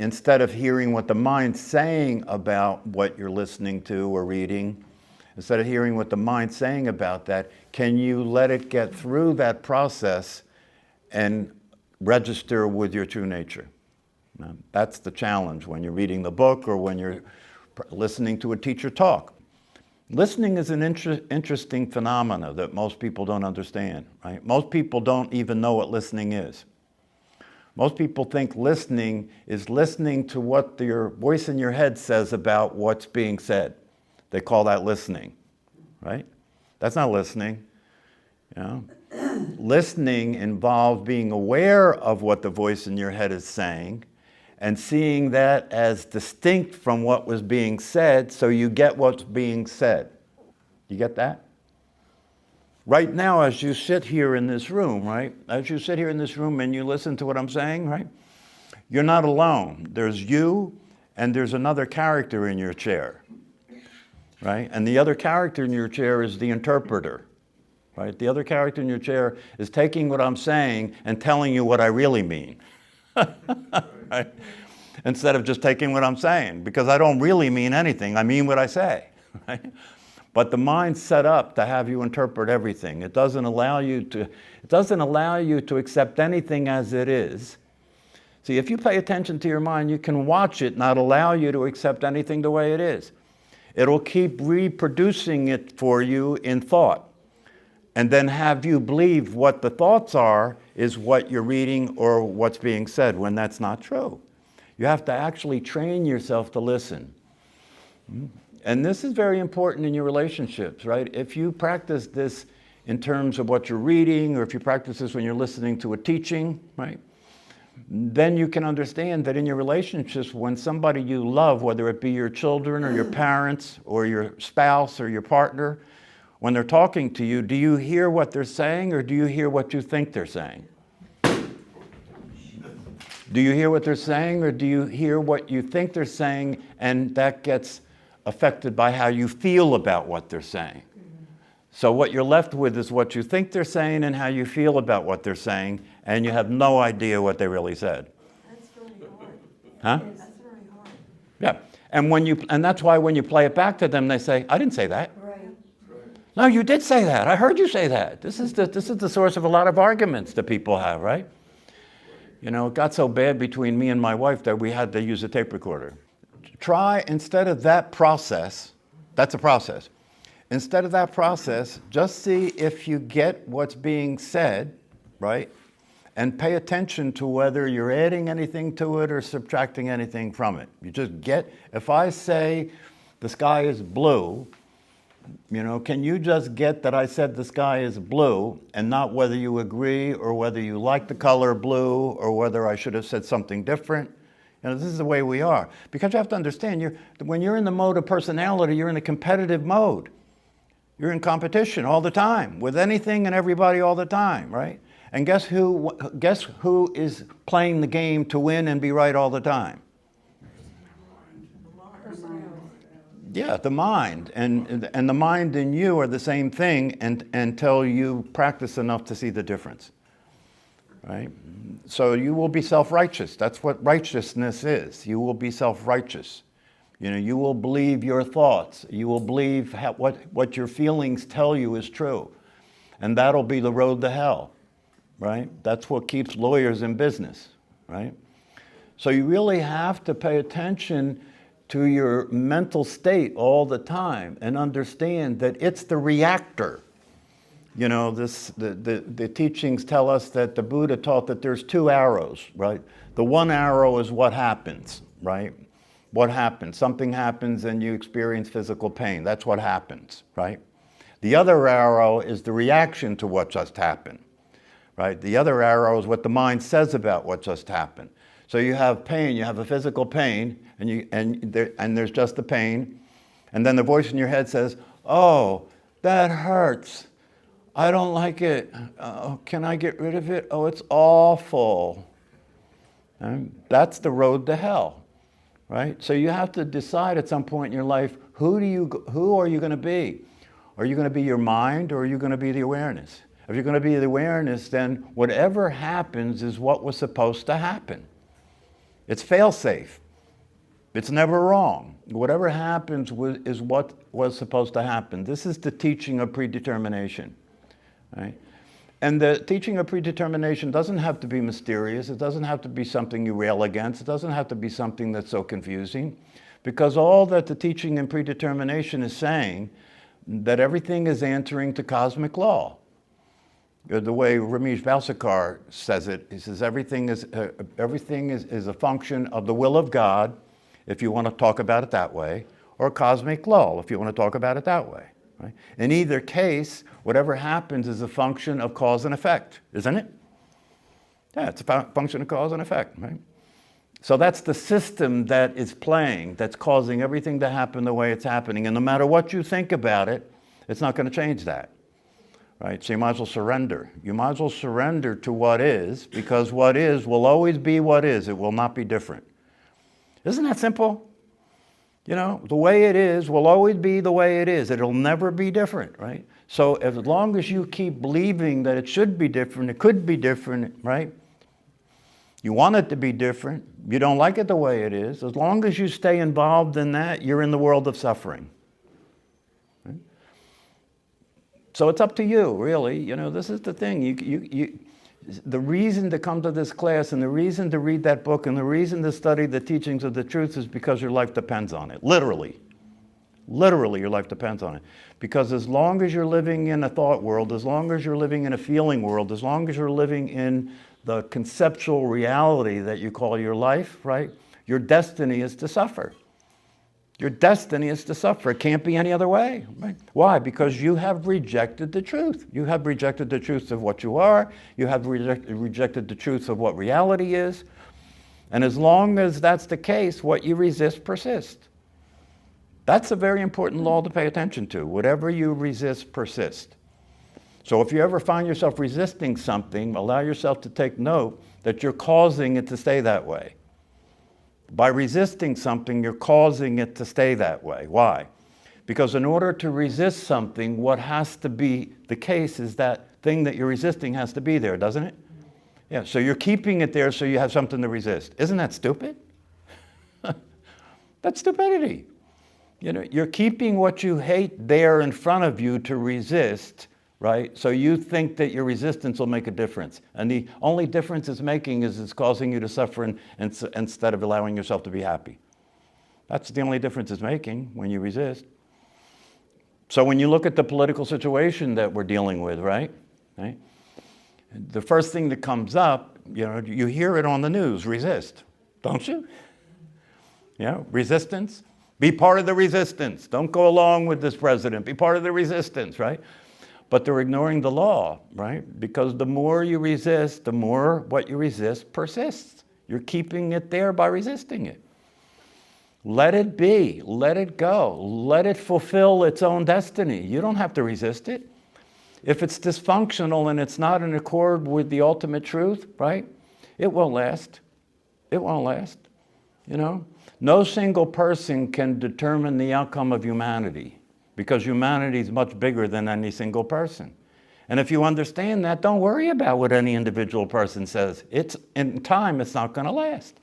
instead of hearing what the mind's saying about what you're listening to or reading, instead of hearing what the mind's saying about that, can you let it get through that process and register with your true nature? Now, that's the challenge when you're reading the book or when you're listening to a teacher talk. Listening is an interesting phenomena that most people don't understand, right? Most people don't even know what listening is. Most people think listening is listening to what your voice in your head says about what's being said. They call that listening, right? That's not listening. You know? Listening involves being aware of what the voice in your head is saying and seeing that as distinct from what was being said, so you get what's being said. You get that? Right now, as you sit here in this room, right? As you sit here in this room and you listen to what I'm saying, right? You're not alone. There's you and there's another character in your chair, right? And the other character in your chair is the interpreter, right? The other character in your chair is taking what I'm saying and telling you what I really mean. Right? Instead of just taking what I'm saying, because I don't really mean anything. I mean what I say. Right? But the mind's set up to have you interpret everything. It doesn't allow you to accept anything as it is. See, if you pay attention to your mind, you can watch it not allow you to accept anything the way it is. It'll keep reproducing it for you in thought, and then have you believe what the thoughts are is what you're reading or what's being said, when that's not true. You have to actually train yourself to listen. And this is very important in your relationships, right? If you practice this in terms of what you're reading, or if you practice this when you're listening to a teaching, right? Then you can understand that in your relationships, when somebody you love, whether it be your children or your parents or your spouse or your partner, when they're talking to you, do you hear what they're saying or do you hear what you think they're saying? Do you hear what they're saying or do you hear what you think they're saying, and that gets affected by how you feel about what they're saying? So what you're left with is what you think they're saying and how you feel about what they're saying, and you have no idea what they really said. That's really hard. Huh? That's very hard. Yeah, and that's why when you play it back to them, they say, "I didn't say that." Right. No, you did say that. I heard you say that. This is the source of a lot of arguments that people have, right? You know, it got so bad between me and my wife that we had to use a tape recorder. Try, instead of that process, that's a process. Instead of that process, just see if you get what's being said, right? And pay attention to whether you're adding anything to it or subtracting anything from it. You just get, if I say the sky is blue, you know, can you just get that I said the sky is blue, and not whether you agree or whether you like the color blue or whether I should have said something different? You know, this is the way we are. Because you have to understand, when you're in the mode of personality, you're in a competitive mode. You're in competition all the time with anything and everybody all the time, right? And guess who is playing the game to win and be right all the time? Yeah, the mind. And the mind and you are the same thing until you practice enough to see the difference, right? So you will be self-righteous. That's what righteousness is. You will be self-righteous. You know, you will believe your thoughts. You will believe what your feelings tell you is true. And that'll be the road to hell, right? That's what keeps lawyers in business, right? So you really have to pay attention to your mental state all the time and understand that it's the reactor. You know, the teachings tell us that the Buddha taught that there's two arrows, right? The one arrow is what happens, right? What happens? Something happens and you experience physical pain. That's what happens, right? The other arrow is the reaction to what just happened, right? The other arrow is what the mind says about what just happened. So you have pain, you have a physical pain, and there's just the pain, and then the voice in your head says, "Oh, that hurts. I don't like it. Can I get rid of it? Oh, it's awful." And that's the road to hell, right? So you have to decide at some point in your life, who are you going to be? Are you going to be your mind, or are you going to be the awareness? If you're going to be the awareness, then whatever happens is what was supposed to happen. It's fail-safe. It's never wrong. Whatever happens is what was supposed to happen. This is the teaching of predetermination, right? And the teaching of predetermination doesn't have to be mysterious. It doesn't have to be something you rail against. It doesn't have to be something that's so confusing, because all that the teaching in predetermination is saying, that everything is answering to cosmic law. The way Ramesh Valsakar says it, he says everything is a function of the will of God, if you want to talk about it that way, or cosmic law, if you want to talk about it that way. Right? In either case, whatever happens is a function of cause and effect, isn't it? Yeah, it's a function of cause and effect, right? So that's the system that is playing, that's causing everything to happen the way it's happening. And no matter what you think about it, it's not going to change that. Right? So you might as well surrender. You might as well surrender to what is, because what is will always be what is. It will not be different. Isn't that simple? You know, the way it is will always be the way it is. It'll never be different, right? So as long as you keep believing that it should be different, it could be different, right? You want it to be different. You don't like it the way it is. As long as you stay involved in that, you're in the world of suffering. Right? So it's up to you, really. You know, this is the thing. The reason to come to this class and the reason to read that book and the reason to study the teachings of the truth is because your life depends on it. Literally. Literally, your life depends on it. Because as long as you're living in a thought world, as long as you're living in a feeling world, as long as you're living in the conceptual reality that you call your life, right? Your destiny is to suffer. Your destiny is to suffer. It can't be any other way. Right? Why? Because you have rejected the truth. You have rejected the truth of what you are. You have rejected the truth of what reality is. And as long as that's the case, what you resist persists. That's a very important law to pay attention to. Whatever you resist persists. So if you ever find yourself resisting something, allow yourself to take note that you're causing it to stay that way. By resisting something, you're causing it to stay that way. Why? Because in order to resist something, what has to be the case is that thing that you're resisting has to be there, doesn't it? Yeah, so you're keeping it there so you have something to resist. Isn't that stupid? That's stupidity. You know, you're keeping what you hate there in front of you to resist, right? So you think that your resistance will make a difference. And the only difference it's making is it's causing you to suffer instead of allowing yourself to be happy. That's the only difference it's making when you resist. So when you look at the political situation that we're dealing with, right? The first thing that comes up, you know, you hear it on the news, resist, don't you? Yeah, resistance. Be part of the resistance. Don't go along with this president. Be part of the resistance, right? But they're ignoring the law, right? Because the more you resist, the more what you resist persists. You're keeping it there by resisting it. Let it be. Let it go. Let it fulfill its own destiny. You don't have to resist it. If it's dysfunctional and it's not in accord with the ultimate truth, right? It won't last. It won't last, you know? No single person can determine the outcome of humanity because humanity is much bigger than any single person. And if you understand that, don't worry about what any individual person says. In time, it's not going to last.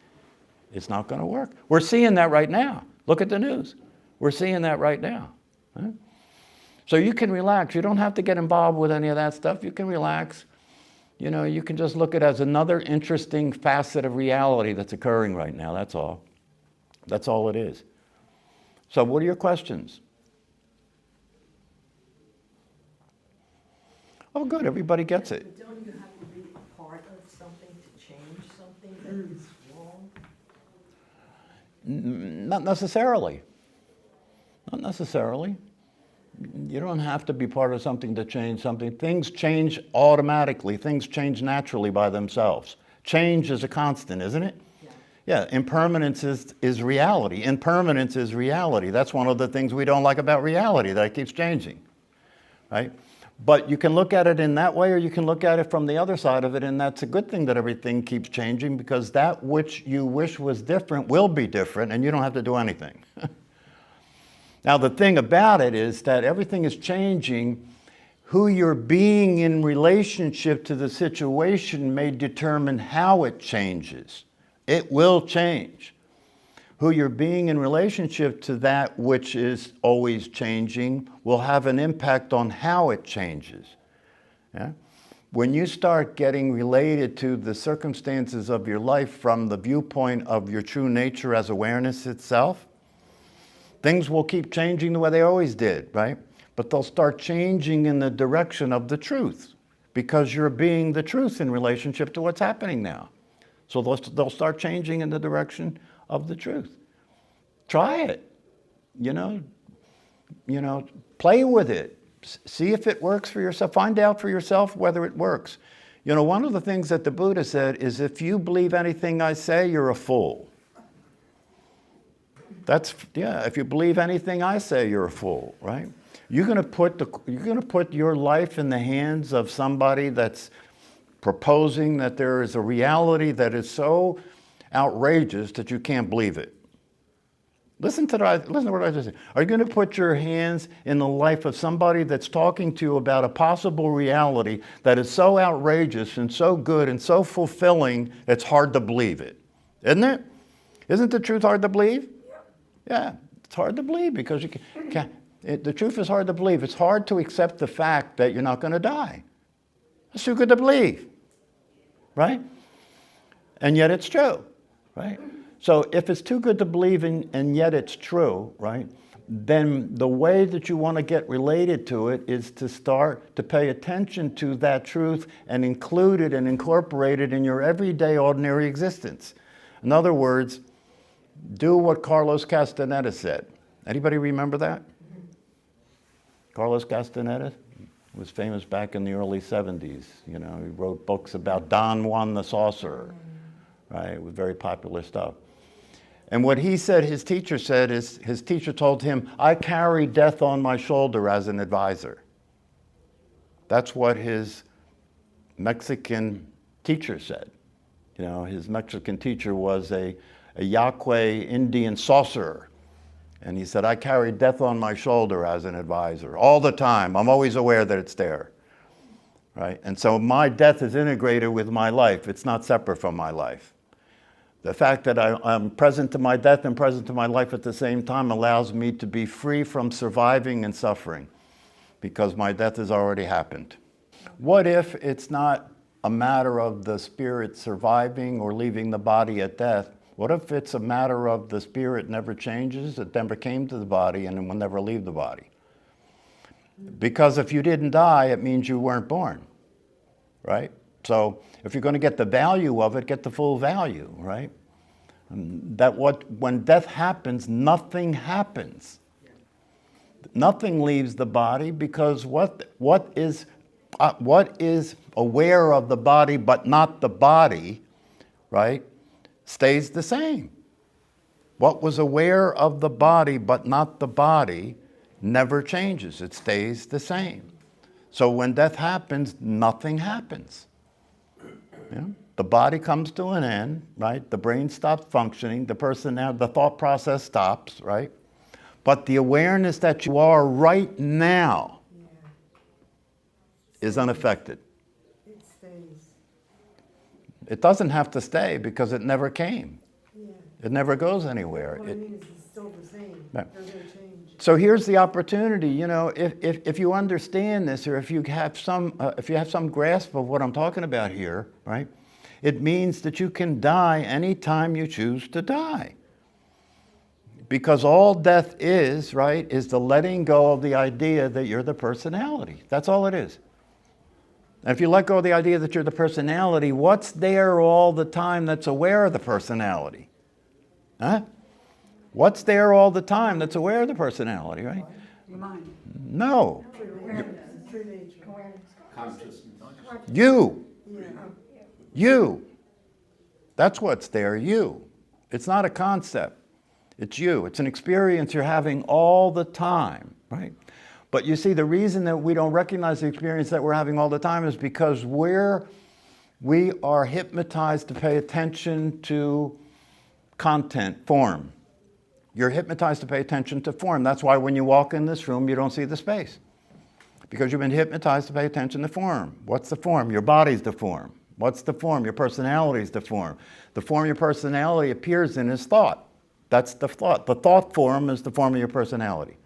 It's not going to work. We're seeing that right now. Look at the news. We're seeing that right now. Huh? So you can relax. You don't have to get involved with any of that stuff. You can relax. You know, you can just look at it as another interesting facet of reality that's occurring right now. That's all. That's all it is. So what are your questions? Oh, good. Everybody gets it. But don't you have to be a part of something to change something that is wrong? Not necessarily. Not necessarily. You don't have to be part of something to change something. Things change automatically. Things change naturally by themselves. Change is a constant, isn't it? Yeah, impermanence is reality. Impermanence is reality. That's one of the things we don't like about reality, that it keeps changing, right? But you can look at it in that way, or you can look at it from the other side of it, and that's a good thing that everything keeps changing, because that which you wish was different will be different, and you don't have to do anything. Now, the thing about it is that everything is changing. Who you're being in relationship to the situation may determine how it changes. It will change. Who you're being in relationship to that which is always changing will have an impact on how it changes. Yeah? When you start getting related to the circumstances of your life from the viewpoint of your true nature as awareness itself, things will keep changing the way they always did, right? But they'll start changing in the direction of the truth because you're being the truth in relationship to what's happening now. So they'll start changing in the direction of the truth. Try it, you know, play with it. See if it works for yourself. Find out for yourself whether it works. You know, one of the things that the Buddha said is, if you believe anything I say, you're a fool. If you believe anything I say, you're a fool, right? You're going to put your life in the hands of somebody that's proposing that there is a reality that is so outrageous that you can't believe it. Listen to what I just said. Are you going to put your hands in the life of somebody that's talking to you about a possible reality that is so outrageous and so good and so fulfilling, it's hard to believe it? Isn't it? Isn't the truth hard to believe? Yeah, it's hard to believe because the truth is hard to believe. It's hard to accept the fact that you're not going to die. It's too good to believe, right? And yet it's true, right? So if it's too good to believe and yet it's true, right, then the way that you want to get related to it is to start to pay attention to that truth and include it and incorporate it in your everyday ordinary existence. In other words, do what Carlos Castaneda said. Anybody remember that? Carlos Castaneda was famous back in the early 70s. You know, he wrote books about Don Juan the Sorcerer, right? It was very popular stuff. And what he said, his teacher said, is his teacher told him, I carry death on my shoulder as an advisor. That's what his Mexican teacher said. You know, his Mexican teacher was a Yaqui Indian sorcerer. And he said, I carry death on my shoulder as an advisor all the time. I'm always aware that it's there, right? And so my death is integrated with my life. It's not separate from my life. The fact that I'm present to my death and present to my life at the same time allows me to be free from surviving and suffering because my death has already happened. What if it's not a matter of the spirit surviving or leaving the body at death? What if it's a matter of the spirit never changes, it never came to the body, and it will never leave the body? Because if you didn't die, it means you weren't born, right? So if you're going to get the value of it, get the full value, right? When death happens, nothing happens. Nothing leaves the body because what is aware of the body but not the body, right, stays the same. What was aware of the body but not the body never changes. It stays the same. So when death happens, nothing happens. You know? The body comes to an end, right? The brain stops functioning. The thought process stops, right? But the awareness that you are right now is unaffected. It stays. It doesn't have to stay because it never came. Yeah. It never goes anywhere. What I mean is it's still the same. Right. There's no change. So here's the opportunity. You know, if you understand this, or if you have some grasp of what I'm talking about here, right? It means that you can die anytime you choose to die. Because all death is, right, is the letting go of the idea that you're the personality. That's all it is. And if you let go of the idea that you're the personality, what's there all the time that's aware of the personality? Huh? What's there all the time that's aware of the personality, right? Your mind. No. True nature. Consciousness. You. Yeah. You. That's what's there, you. It's not a concept. It's you. It's an experience you're having all the time, right? But you see, the reason that we don't recognize the experience that we're having all the time is because we are hypnotized to pay attention to content, form. You're hypnotized to pay attention to form. That's why when you walk in this room, you don't see the space. Because you've been hypnotized to pay attention to form. What's the form? Your body's the form, What's the form? Your personality is the form. The form your personality appears in is thought. That's the thought. The thought form is the form of your personality.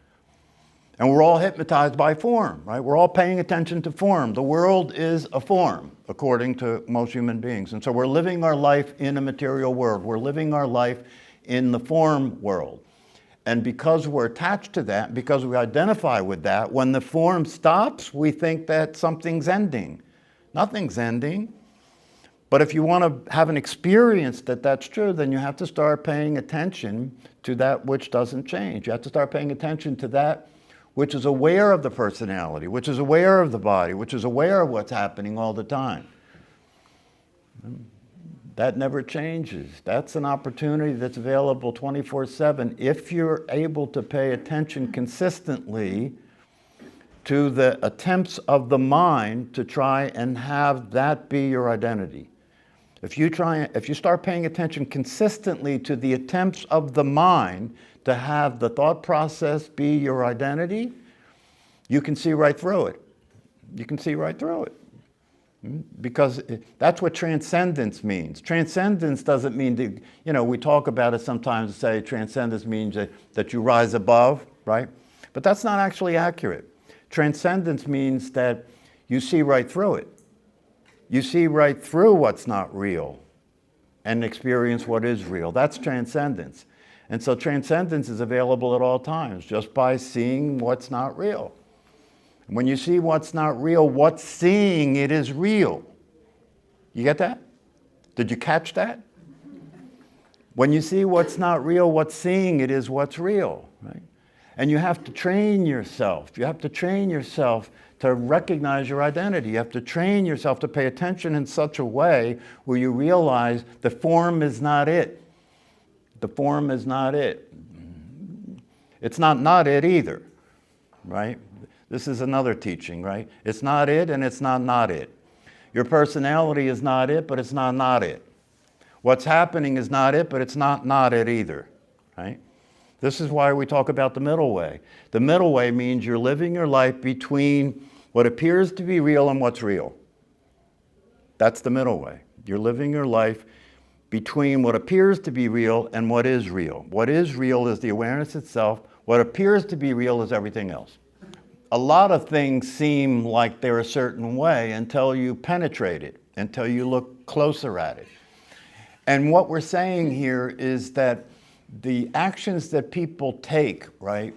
And we're all hypnotized by form, right? We're all paying attention to form. The world is a form, according to most human beings. And so we're living our life in a material world. We're living our life in the form world. And because we're attached to that, because we identify with that, when the form stops, we think that something's ending. Nothing's ending. But if you want to have an experience that that's true, then you have to start paying attention to that which doesn't change. You have to start paying attention to that which is aware of the personality, which is aware of the body, which is aware of what's happening all the time. That never changes. That's an opportunity that's available 24/7 if you're able to pay attention consistently to the attempts of the mind to try and have that be your identity. If you start paying attention consistently to the attempts of the mind to have the thought process be your identity, you can see right through it. You can see right through it. Because that's what transcendence means. Transcendence doesn't mean we talk about it sometimes and say transcendence means that you rise above, right? But that's not actually accurate. Transcendence means that you see right through it. You see right through what's not real and experience what is real. That's transcendence. And so transcendence is available at all times just by seeing what's not real. When you see what's not real, what's seeing it is real. You get that? Did you catch that? When you see what's not real, what's seeing it is what's real, right? And you have to train yourself. You have to train yourself to recognize your identity. You have to train yourself to pay attention in such a way where you realize the form is not it. The form is not it. It's not it either, right? This is another teaching, right? It's not it and it's not it. Your personality is not it, but it's not it. What's happening is not it, but it's not it either, right? This is why we talk about the middle way. The middle way means you're living your life between what appears to be real and what's real. That's the middle way. You're living your life between what appears to be real and what is real. What is real is the awareness itself. What appears to be real is everything else. A lot of things seem like they're a certain way until you penetrate it, until you look closer at it. And what we're saying here is that the actions that people take, right,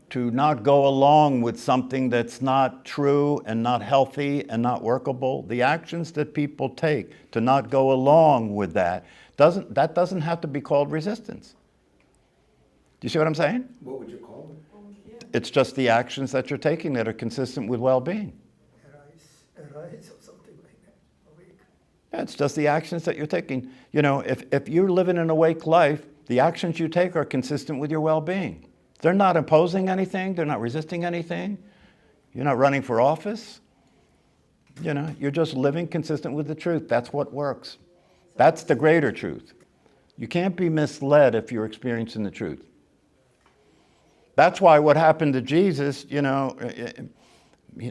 to not go along with something that's not true and not healthy and not workable, the actions that people take to not go along with that doesn't have to be called resistance. Do you see what I'm saying? What would you call it? It's just the actions that you're taking that are consistent with well-being. Arise or something like that. Awake. Yeah, it's just the actions that you're taking. If you're living an awake life, the actions you take are consistent with your well-being. They're not imposing anything. They're not resisting anything. You're not running for office. You're just living consistent with the truth. That's what works. That's the greater truth. You can't be misled if you're experiencing the truth. That's why what happened to Jesus,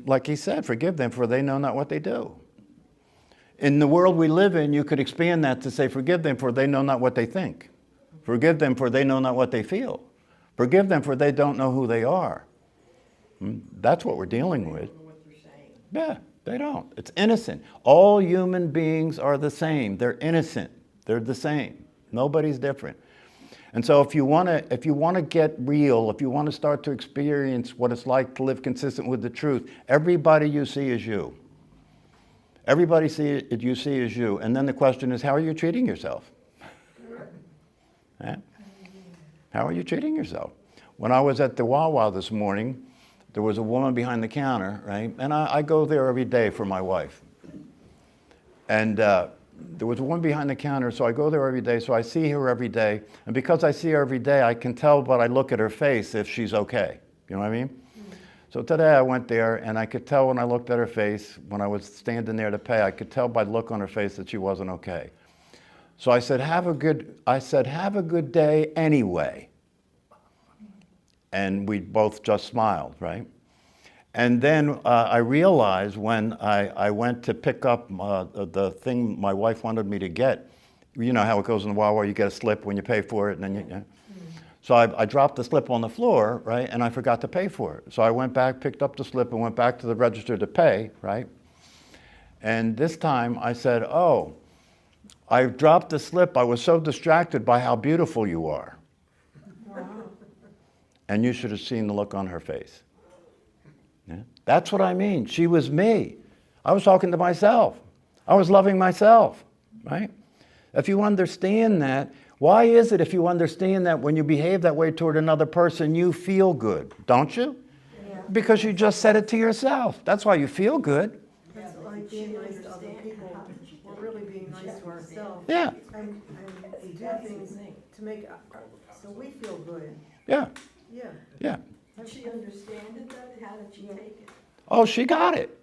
like he said, forgive them for they know not what they do. In the world we live in, you could expand that to say, forgive them for they know not what they think. Forgive them for they know not what they feel. Forgive them for they don't know who they are. That's what we're dealing with. They don't know what they're saying. Yeah, they don't. It's innocent. All human beings are the same. They're innocent. They're the same. Nobody's different. And so if you want to get real, if you want to start to experience what it's like to live consistent with the truth, everybody you see is you. Everybody you see is you. And then the question is, how are you treating yourself? Yeah? How are you treating yourself? When I was at the Wawa this morning, there was a woman behind the counter, right? And I go there every day for my wife. And there was a woman behind the counter, so I go there every day, so I see her every day. And because I see her every day, I can tell by I look at her face if she's okay. You know what I mean? So today I went there, and I could tell when I looked at her face, when I was standing there to pay, I could tell by the look on her face that she wasn't okay. So I said, have a good day anyway. And we both just smiled, right? And then I realized when I went to pick up the thing my wife wanted me to get, you know how it goes in the Wawa, you get a slip when you pay for it, and then you. So I dropped the slip on the floor, right, and I forgot to pay for it. So I went back, picked up the slip, and went back to the register to pay, right? And this time I said, oh, I dropped the slip. I was so distracted by how beautiful you are. And you should have seen the look on her face. Yeah? That's what I mean. She was me. I was talking to myself. I was loving myself, right? If you understand that, why is it if you understand that when you behave that way toward another person, you feel good, don't you? Yeah. Because you just said it to yourself. That's why you feel good. That's like being nice to other people. We're really being nice to ourselves. Yeah, And we do things to make, so we feel good. yeah, Yeah. yeah. Did she understand it then? How did she take it? Oh, she got it.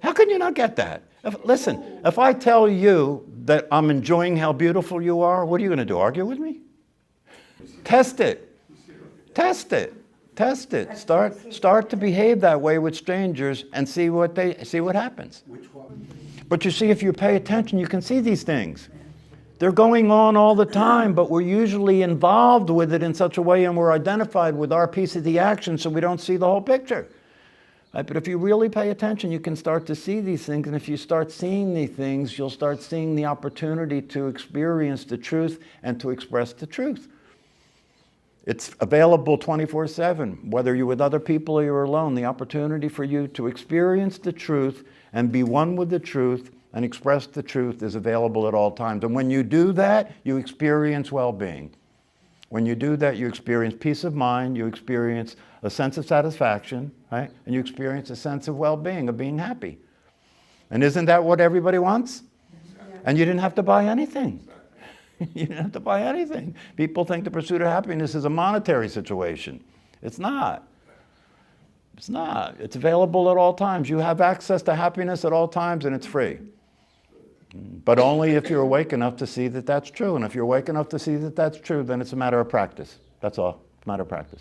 How can you not get that? Listen, if I tell you that I'm enjoying how beautiful you are, what are you going to do? Argue with me? Test it. Test it. Test it. Start to behave that way with strangers and see what happens. But you see, if you pay attention, you can see these things. They're going on all the time, but we're usually involved with it in such a way and we're identified with our piece of the action so we don't see the whole picture. Right? But if you really pay attention, you can start to see these things. And if you start seeing these things, you'll start seeing the opportunity to experience the truth and to express the truth. It's available 24/7, whether you're with other people or you're alone. The opportunity for you to experience the truth and be one with the truth and express the truth is available at all times. And when you do that, you experience well-being. When you do that, you experience peace of mind, you experience a sense of satisfaction, right? And you experience a sense of well-being, of being happy. And isn't that what everybody wants? And you didn't have to buy anything. You didn't have to buy anything. People think the pursuit of happiness is a monetary situation. It's not. It's not. It's available at all times. You have access to happiness at all times and it's free. But only if you're awake enough to see that that's true. And if you're awake enough to see that that's true, then it's a matter of practice. That's all. It's a matter of practice.